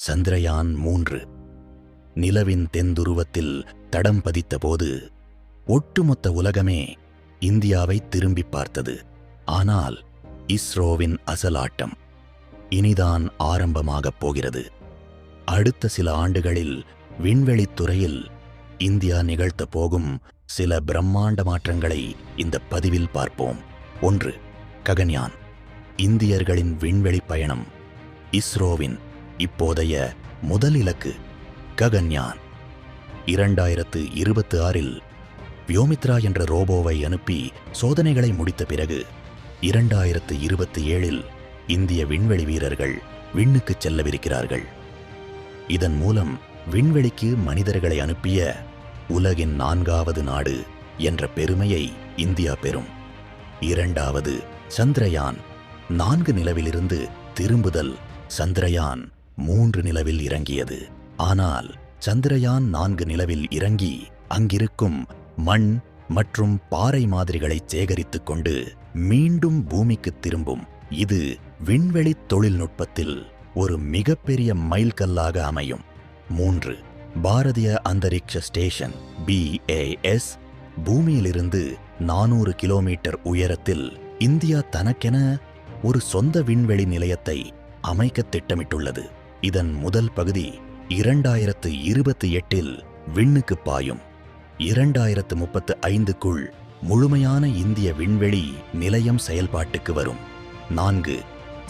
சந்திரயான் 3 நிலவின் தென்துருவத்தில் தடம் பதித்தபோது ஒட்டுமொத்த உலகமே இந்தியாவை திரும்பி பார்த்தது. ஆனால் இஸ்ரோவின் அசலாட்டம் இனிதான் ஆரம்பமாகப் போகிறது. அடுத்த சில ஆண்டுகளில் விண்வெளித்துறையில் இந்தியா நிகழ்த்தப் போகும் சில பிரம்மாண்ட மாற்றங்களை இந்த பதிவில் பார்ப்போம். 1. ககன்யான், இந்தியர்களின் விண்வெளி பயணம். இஸ்ரோவின் இப்போதைய முதல் இலக்கு ககன்யான். 2026இல் வியோமித்ரா என்ற ரோபோவை அனுப்பி சோதனைகளை முடித்த பிறகு 2027இல் இந்திய விண்வெளி வீரர்கள் விண்ணுக்குச் செல்லவிருக்கிறார்கள். இதன் மூலம் விண்வெளிக்கு மனிதர்களை அனுப்பிய உலகின் 4வது நாடு என்ற பெருமையை இந்தியா பெறும். 2. சந்திரயான் 4 நிலவிலிருந்து திரும்புதல். சந்திரயான் 3 நிலவில் இறங்கியது. ஆனால் சந்திரயான் 4 நிலவில் இறங்கி அங்கிருக்கும் மண் மற்றும் பாறை மாதிரிகளை சேகரித்துக் கொண்டு மீண்டும் பூமிக்கு திரும்பும். இது விண்வெளி தொழில்நுட்பத்தில் ஒரு மிகப்பெரிய மைல்கல்லாக அமையும். 3. Bharatiya Antariksh station BAS. பூமியிலிருந்து 400 கிலோமீட்டர் உயரத்தில் இந்தியா தனக்கென ஒரு சொந்த விண்வெளி நிலையத்தை அமைக்க திட்டமிட்டுள்ளது. இதன் முதல் பகுதி 2028இல் விண்ணுக்கு பாயும். 2035க்குள் முழுமையான இந்திய விண்வெளி நிலையம் செயல்பாட்டுக்கு வரும். 4.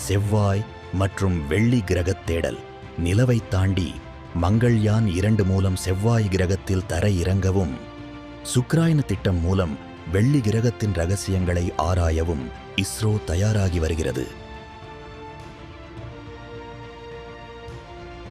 செவ்வாய் மற்றும் வெள்ளி கிரகத் தேடல். நிலவை தாண்டி மங்கள்யான் 2 மூலம் செவ்வாய் கிரகத்தில் தரை இறங்கவும், சுக்ராயன திட்டம் மூலம் வெள்ளி கிரகத்தின் ரகசியங்களை ஆராயவும் இஸ்ரோ தயாராகி வருகிறது.